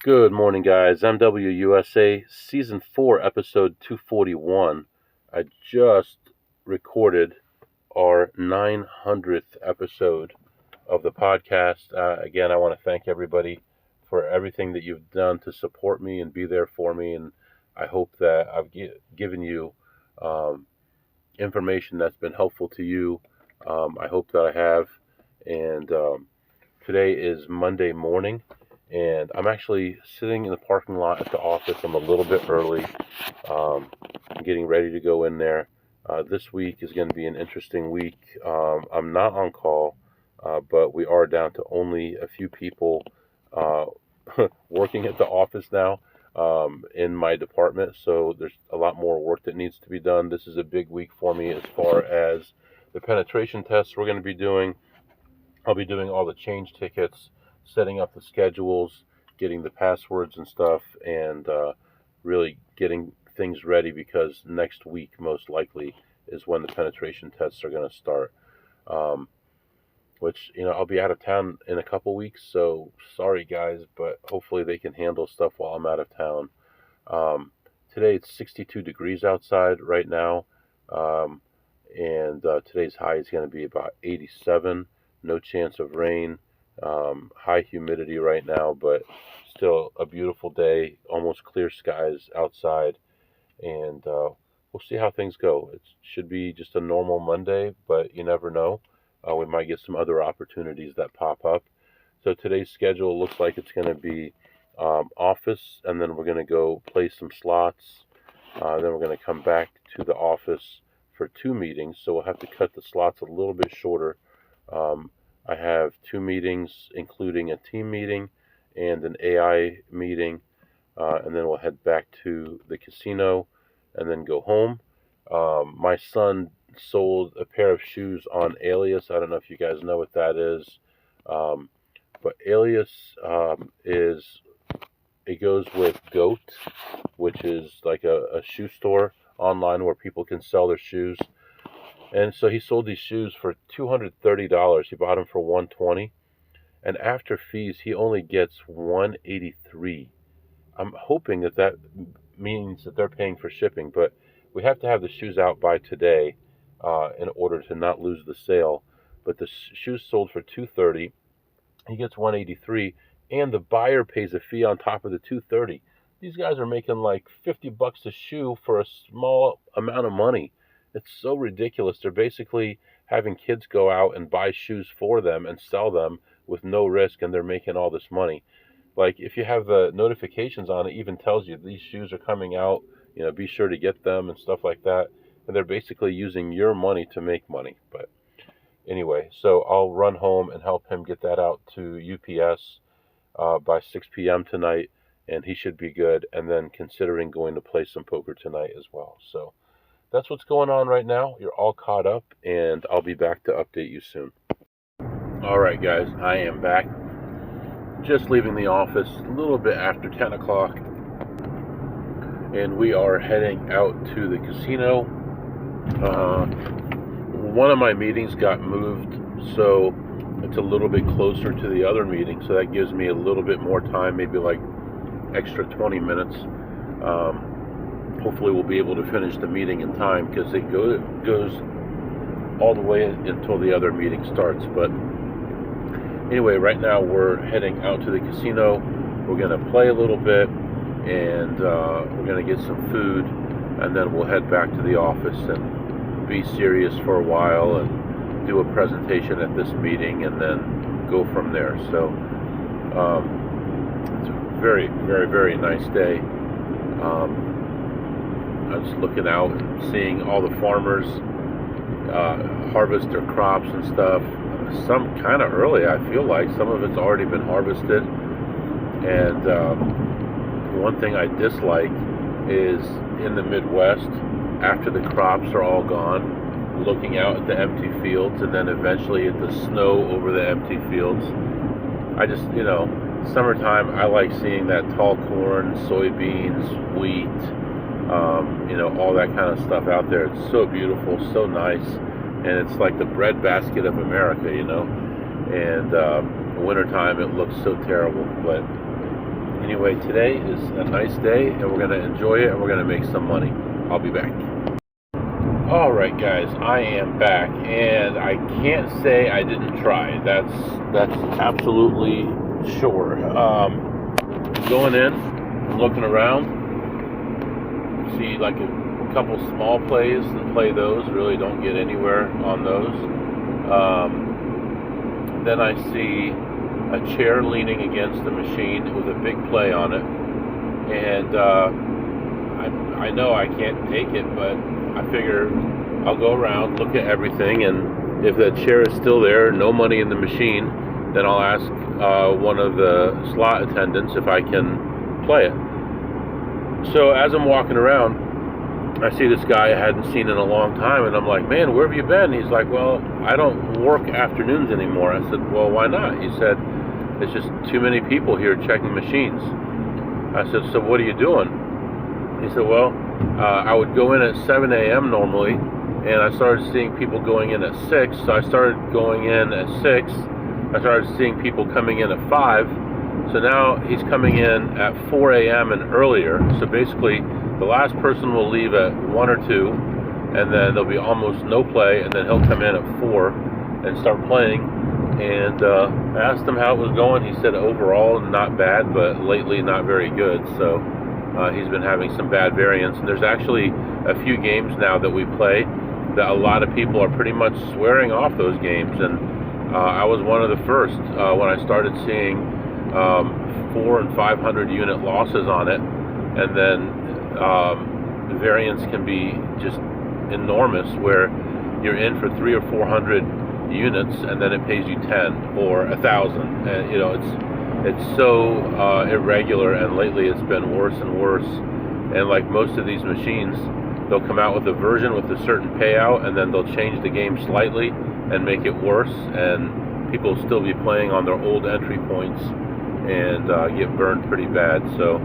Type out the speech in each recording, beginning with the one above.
Good morning, guys. MWUSA Season 4, Episode 241. I just recorded our 900th episode of the podcast. Again, I want to thank everybody for everything that you've done to support me and be there for me. And I hope that I've given you information that's been helpful to you. I hope that I have. And today is Monday morning. And I'm actually sitting in the parking lot at the office. I'm a little bit early. I'm getting ready to go in there. This week is going to be an interesting week. I'm not on call, but we are down to only a few people working at the office now in my department. So there's a lot more work that needs to be done. This is a big week for me as far as the penetration tests we're going to be doing. I'll be doing all the change tickets, setting up the schedules, getting the passwords and stuff, and really getting things ready because next week, most likely, is when the penetration tests are going to start. Which, I'll be out of town in a couple weeks, so sorry, guys, but hopefully they can handle stuff while I'm out of town. Today it's 62 degrees outside right now, and today's high is going to be about 87. No chance of rain. High humidity right now, but still a beautiful day, almost clear skies outside, and we'll see how things go. It should be just a normal Monday, but you never know. We might get some other opportunities that pop up. So today's schedule looks like it's going to be office, and then we're going to go play some slots. Then we're going to come back to the office for 2 meetings, so we'll have to cut the slots a little bit shorter. I have 2 meetings, including a team meeting and an AI meeting, and then we'll head back to the casino and then go home. My son sold a pair of shoes on Alias. I don't know if you guys know what that is, but Alias it goes with GOAT, which is like a shoe store online where people can sell their shoes. And so he sold these shoes for $230. He bought them for $120, and after fees, he only gets $183. I'm hoping that means that they're paying for shipping, but we have to have the shoes out by today in order to not lose the sale. But the shoes sold for $230. He gets $183, and the buyer pays a fee on top of the $230. These guys are making like $50 a shoe for a small amount of money. It's so ridiculous. They're basically having kids go out and buy shoes for them and sell them with no risk, and they're making all this money. Like, if you have the notifications on, it even tells you these shoes are coming out, be sure to get them and stuff like that. And they're basically using your money to make money. But anyway, so I'll run home and help him get that out to UPS by 6 p.m. tonight, and he should be good. And then considering going to play some poker tonight as well. So that's what's going on right now. You're all caught up, and I'll be back to update you soon. All right, guys, I am back. Just leaving the office a little bit after 10 o'clock, and we are heading out to the casino. One of my meetings got moved, so it's a little bit closer to the other meeting, so that gives me a little bit more time, maybe like extra 20 minutes. Hopefully we'll be able to finish the meeting in time, because it goes all the way until the other meeting starts. But anyway, right now we're heading out to the casino. We're going to play a little bit, and we're going to get some food, and then we'll head back to the office and be serious for a while and do a presentation at this meeting, and then go from there. So it's a very, very, very nice day. I'm just looking out and seeing all the farmers harvest their crops and stuff. Some kind of early, I feel like. Some of it's already been harvested. And one thing I dislike is in the Midwest, after the crops are all gone, looking out at the empty fields, and then eventually at the snow over the empty fields. I just, summertime, I like seeing that tall corn, soybeans, wheat, all that kind of stuff out there. It's so beautiful, so nice, and it's like the breadbasket of America, And wintertime, it looks so terrible. But Anyway, today is a nice day, and we're going to enjoy it, and we're going to make some money. I'll be back. All right, guys, I am back, and I can't say I didn't try. That's absolutely sure. Going in, looking around, see like a couple small plays and play those. Really don't get anywhere on those. Then I see a chair leaning against the machine with a big play on it, and I know I can't take it, but I figure I'll go around, look at everything, and if that chair is still there, no money in the machine, then I'll ask one of the slot attendants if I can play it. So as I'm walking around, I see this guy I hadn't seen in a long time, and I'm like, man, where have you been? He's like, well, I don't work afternoons anymore. I said, well, why not? He said, it's just too many people here checking machines. I said, so what are you doing? He said, well, I would go in at 7 a.m. normally, and I started seeing people going in at 6, so I started going in at 6. I started seeing people coming in at 5, so now he's coming in at 4 a.m. and earlier. So basically, the last person will leave at 1 or 2, and then there'll be almost no play, and then he'll come in at 4 and start playing. And I asked him how it was going. He said overall not bad, but lately not very good. So he's been having some bad variance. And there's actually a few games now that we play that a lot of people are pretty much swearing off those games. And I was one of the first when I started seeing 400 and 500 unit losses on it. And then the variance can be just enormous, where you're in for 300 or 400 units, and then it pays you 10 or 1,000, and you know it's so irregular. And lately it's been worse and worse. And like most of these machines, they'll come out with a version with a certain payout, and then they'll change the game slightly and make it worse, and people will still be playing on their old entry points and get burned pretty bad. So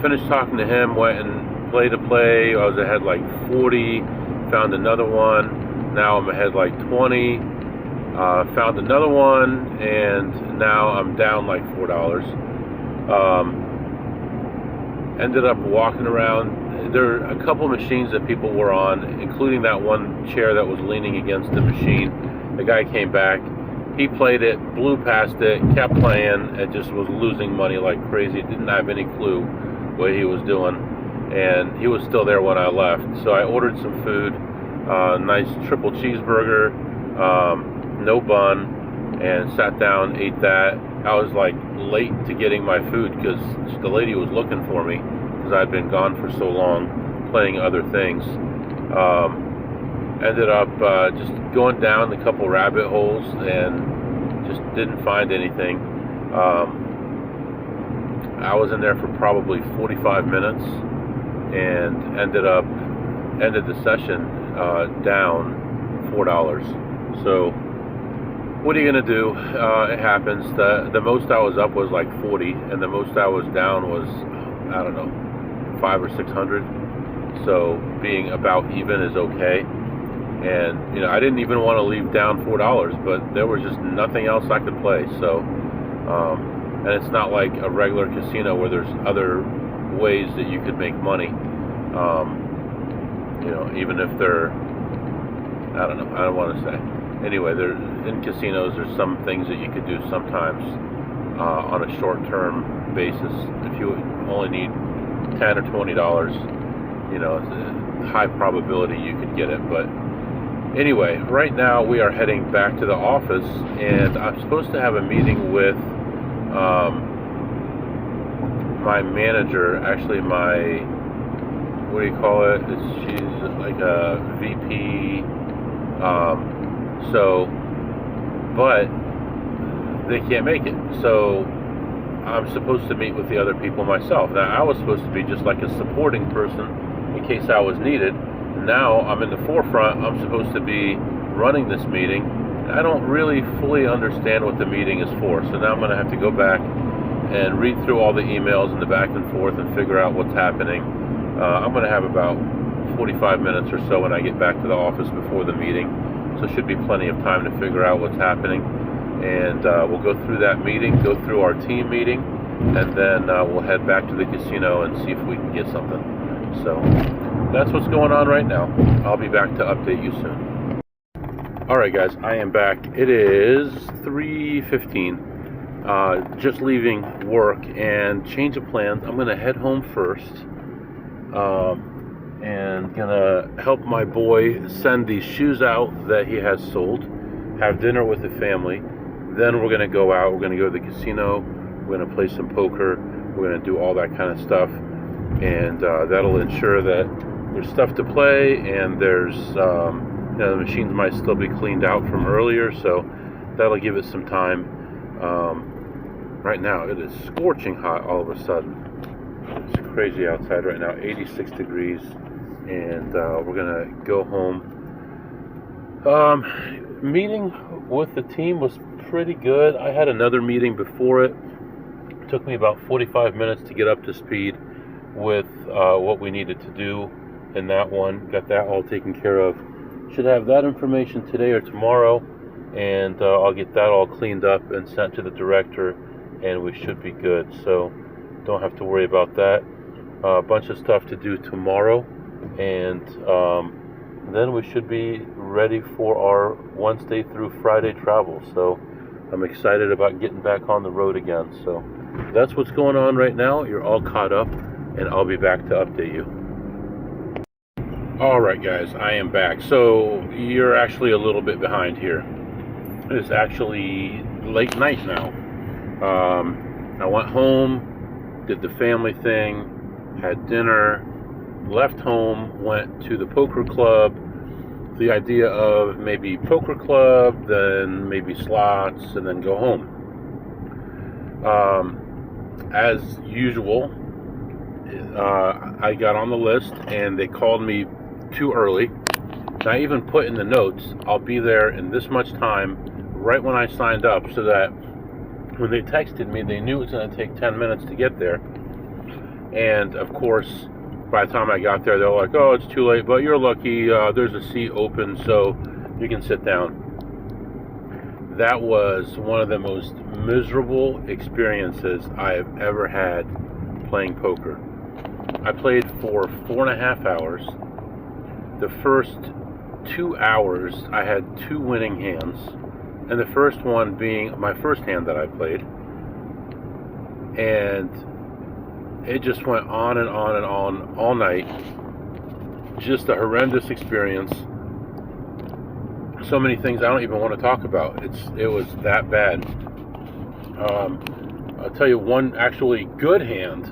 finished talking to him, went and played a play. I was ahead like 40, found another one. Now I'm ahead like 20. Found another one, and now I'm down like $4. Ended up walking around. There are a couple machines that people were on, including that one chair that was leaning against the machine. The guy came back. He played it, blew past it, kept playing, and just was losing money like crazy. Didn't have any clue what he was doing. And he was still there when I left. So I ordered some food, nice triple cheeseburger, no bun, and sat down, ate that. I was like late to getting my food because the lady was looking for me because I'd been gone for so long playing other things. Ended up just going down a couple rabbit holes and just didn't find anything. I was in there for probably 45 minutes and ended the session down $4. So what are you gonna do? It happens. The most I was up was like 40, and the most I was down was, I don't know, 500 or 600. So being about even is okay. And you know, I didn't even want to leave down $4, but there was just nothing else I could play. So and it's not like a regular casino where there's other ways that you could make money. You know, even if they're, I don't know, I don't want to say. Anyway, in casinos, there's some things that you could do sometimes on a short-term basis. If you only need $10 or $20, you know, it's a high probability you could get it. But anyway, right now we are heading back to the office, and I'm supposed to have a meeting with my manager. Actually, my, what do you call it? She's like a VP. But they can't make it. So I'm supposed to meet with the other people myself. Now, I was supposed to be just like a supporting person in case I was needed. Now I'm in the forefront. I'm supposed to be running this meeting. I don't really fully understand what the meeting is for. So now I'm going to have to go back and read through all the emails and the back and forth and figure out what's happening. I'm going to have about 45 minutes or so when I get back to the office before the meeting. So should be plenty of time to figure out what's happening. and we'll go through that meeting, go through our team meeting, and then we'll head back to the casino and see if we can get something. So that's what's going on right now. I'll be back to update you soon. Alright guys, I am back. It is 3:15. Just leaving work, and change of plans. I'm gonna head home first, and gonna help my boy send these shoes out that he has sold, have dinner with the family, then we're gonna go out, we're gonna go to the casino, we're gonna play some poker, we're gonna do all that kind of stuff, and that'll ensure that there's stuff to play, and there's the machines might still be cleaned out from earlier, so that'll give it some time. Right now it is scorching hot all of a sudden. It's crazy outside right now, 86 degrees, and we're gonna go home. Meeting with the team was pretty good. I had another meeting before it. It took me about 45 minutes to get up to speed with what we needed to do in that one. Got that all taken care of. Should have that information today or tomorrow, and I'll get that all cleaned up and sent to the director, and we should be good. So don't have to worry about that. A bunch of stuff to do tomorrow, and then we should be ready for our Wednesday through Friday travel. So I'm excited about getting back on the road again. So that's what's going on right now. You're all caught up, and I'll be back to update you. Alright guys, I am back. So you're actually a little bit behind here. It's actually late night now. I went home, did the family thing, had dinner, left home, went to the poker club. The idea of maybe poker club, then maybe slots, and then go home. As usual, I got on the list and they called me too early. And I even put in the notes, I'll be there in this much time, right when I signed up, so that when they texted me, they knew it was going to take 10 minutes to get there. And of course, by the time I got there, they're like, oh, it's too late, but you're lucky, there's a seat open, so you can sit down. That was one of the most miserable experiences I have ever had playing poker. I played for 4.5 hours. The first 2 hours, I had 2 winning hands, and the first one being my first hand that I played. And it just went on and on and on all night. Just a horrendous experience. So many things I don't even want to talk about. It was that bad. I'll tell you one actually good hand.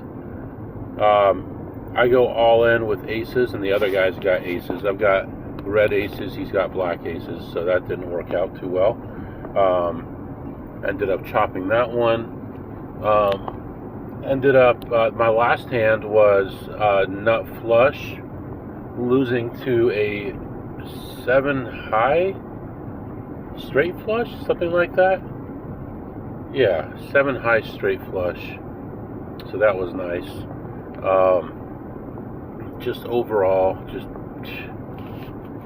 I go all in with aces, and the other guy's got aces. I've got red aces, he's got black aces, so that didn't work out too well. Ended up chopping that one. Ended up, my last hand was nut flush, losing to a 7 high straight flush, something like that. Yeah, 7 high straight flush. So that was nice. Just overall, just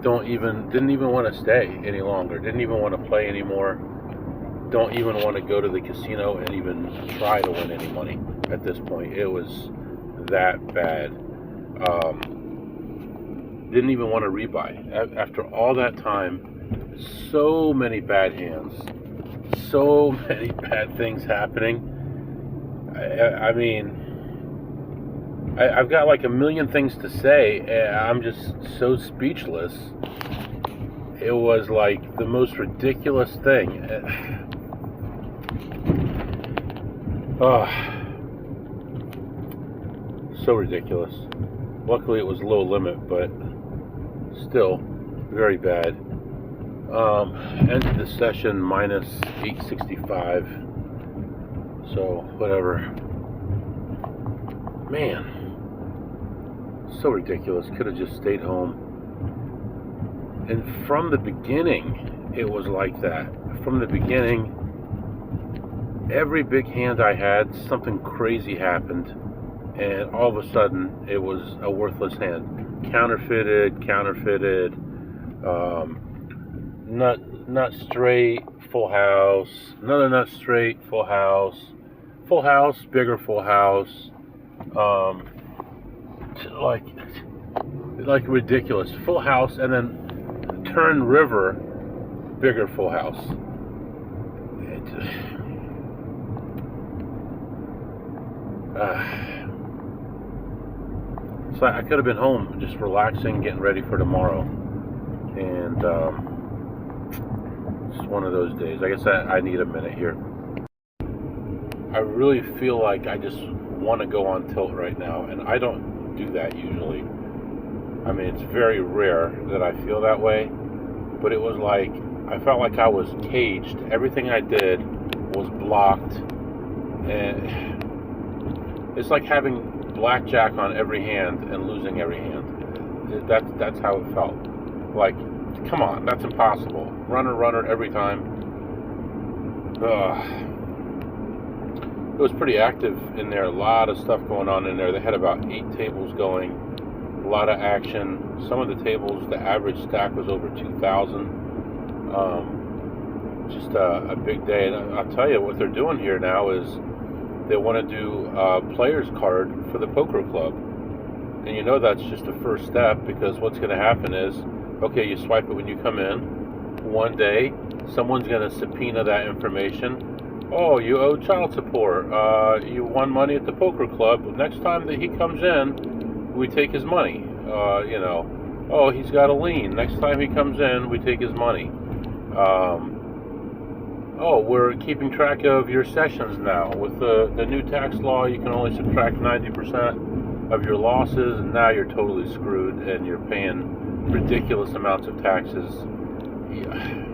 didn't even want to stay any longer. Didn't even want to play anymore. Don't even want to go to the casino and even try to win any money at this point. It was that bad. Didn't even want to rebuy. After all that time, so many bad hands, so many bad things happening. I mean, I've got like a million things to say, and I'm just so speechless. It was like the most ridiculous thing. Oh, so ridiculous. Luckily it was low limit, but still very bad. Ended the session minus 865. So whatever. Man, so ridiculous. Could have just stayed home. And from the beginning, it was like that. From the beginning, every big hand I had, something crazy happened, and all of a sudden, it was a worthless hand. Counterfeited, nut straight, Full House, Another Nut Straight, Full House, bigger Full House, um, like ridiculous. Full House, and then Turn River, bigger Full House. So I could have been home just relaxing, getting ready for tomorrow, and it's one of those days. I guess I need a minute here. I really feel like I just want to go on tilt right now, and I don't do that usually. I mean, it's very rare that I feel that way, but it was like I felt like I was caged. Everything I did was blocked, and it's like having blackjack on every hand and losing every hand. That's how it felt. Like, come on, that's impossible. Runner every time. It was pretty active in there. A lot of stuff going on in there. They had about 8 tables going. A lot of action. Some of the tables, the average stack was over 2,000. Just a big day. And I'll tell you what they're doing here now is they want to do a player's card for the poker club. And you know that's just the first step, because what's going to happen is, okay, you swipe it when you come in. One day, someone's going to subpoena that information. Oh, you owe child support. You won money at the poker club. Next time that he comes in, we take his money. Oh, he's got a lien. Next time he comes in, we take his money. Oh, we're keeping track of your sessions now. With the new tax law, you can only subtract 90% of your losses, and now you're totally screwed, and you're paying ridiculous amounts of taxes. Yeah.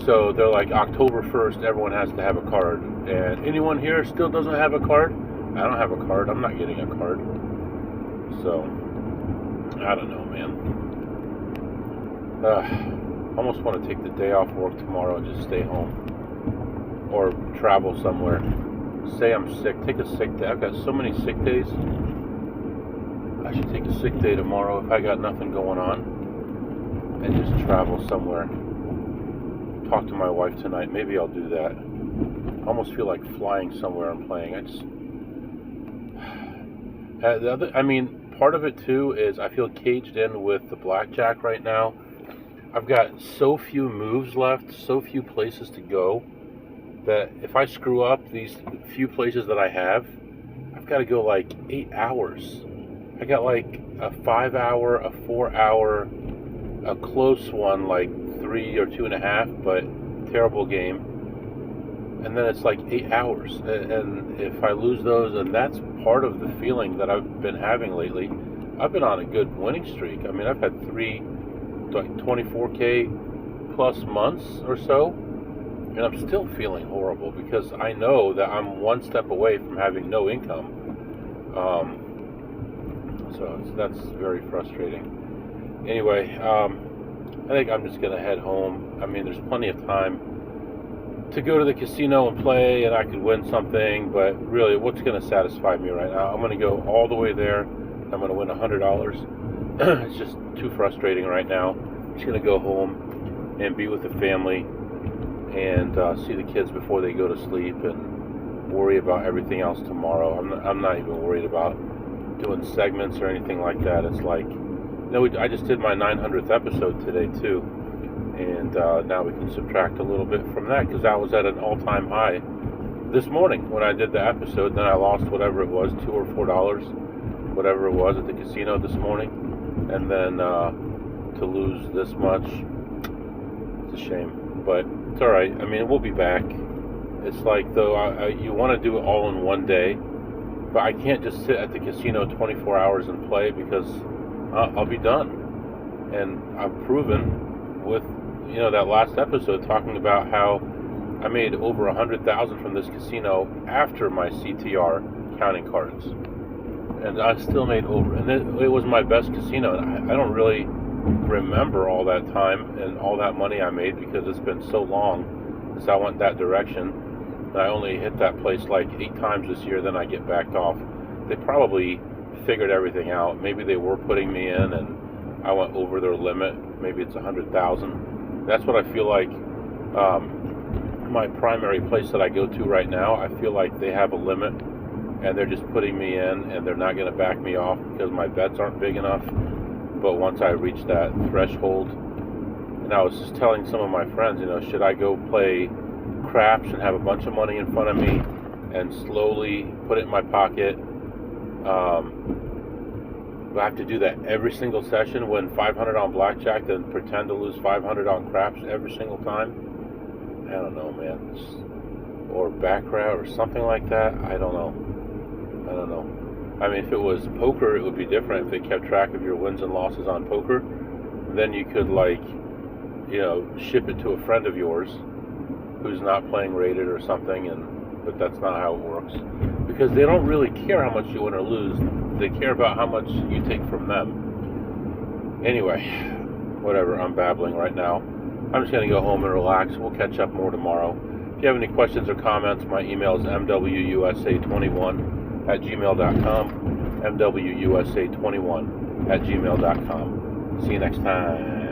So they're like, October 1st, everyone has to have a card. And anyone here still doesn't have a card? I don't have a card. I'm not getting a card. So, I don't know, man. Almost want to take the day off work tomorrow and just stay home. Or travel somewhere. Say I'm sick. Take a sick day. I've got so many sick days. I should take a sick day tomorrow if I got nothing going on. And just travel somewhere. Talk to my wife tonight. Maybe I'll do that. I almost feel like flying somewhere and playing. Part of it too is I feel caged in with the blackjack right now. I've got so few moves left, so few places to go, that if I screw up these few places that I have, I've got to go like 8 hours. I got like a 5 hour, a 4 hour, a close one like 3 or 2.5, but terrible game. And then it's like 8 hours. And if I lose those, and that's part of the feeling that I've been having lately. I've been on a good winning streak. I mean, I've had 3 like 24K plus months or so, and I'm still feeling horrible because I know that I'm one step away from having no income. So that's very frustrating. Anyway, I think I'm just going to head home. I mean, there's plenty of time to go to the casino and play, and I could win something, but really, what's going to satisfy me right now? I'm going to go all the way there. I'm going to win $100. It's just too frustrating right now. I'm just going to go home and be with the family and see the kids before they go to sleep and worry about everything else tomorrow. I'm not even worried about doing segments or anything like that. It's like, I just did my 900th episode today too, and now we can subtract a little bit from that because I was at an all-time high this morning when I did the episode. Then I lost whatever it was, $2 or $4, whatever it was at the casino this morning. And then to lose this much, it's a shame, but it's all right. I mean, we'll be back. It's like, though, you want to do it all in one day, but I can't just sit at the casino 24 hours and play because I'll be done. And I've proven with, that last episode talking about how I made over 100,000 from this casino after my CTR counting cards. And I still made over, and it was my best casino. And I don't really remember all that time and all that money I made because it's been so long since I went that direction. And I only hit that place like 8 times this year, then I get backed off. They probably figured everything out. Maybe they were putting me in and I went over their limit. Maybe it's 100,000. That's what I feel like. My primary place that I go to right now, I feel like they have a limit, and they're just putting me in, and they're not going to back me off because my bets aren't big enough. But once I reach that threshold, and I was just telling some of my friends, should I go play craps and have a bunch of money in front of me and slowly put it in my pocket? Do I have to do that every single session, win 500 on blackjack, then pretend to lose 500 on craps every single time? I don't know, man. Or baccarat or something like that. I don't know. I mean, if it was poker, it would be different. If they kept track of your wins and losses on poker, then you could, ship it to a friend of yours who's not playing rated or something, but that's not how it works. Because they don't really care how much you win or lose. They care about how much you take from them. Anyway, whatever, I'm babbling right now. I'm just going to go home and relax. We'll catch up more tomorrow. If you have any questions or comments, my email is mwusa21@gmail.com. mwusa21@gmail.com. See you next time.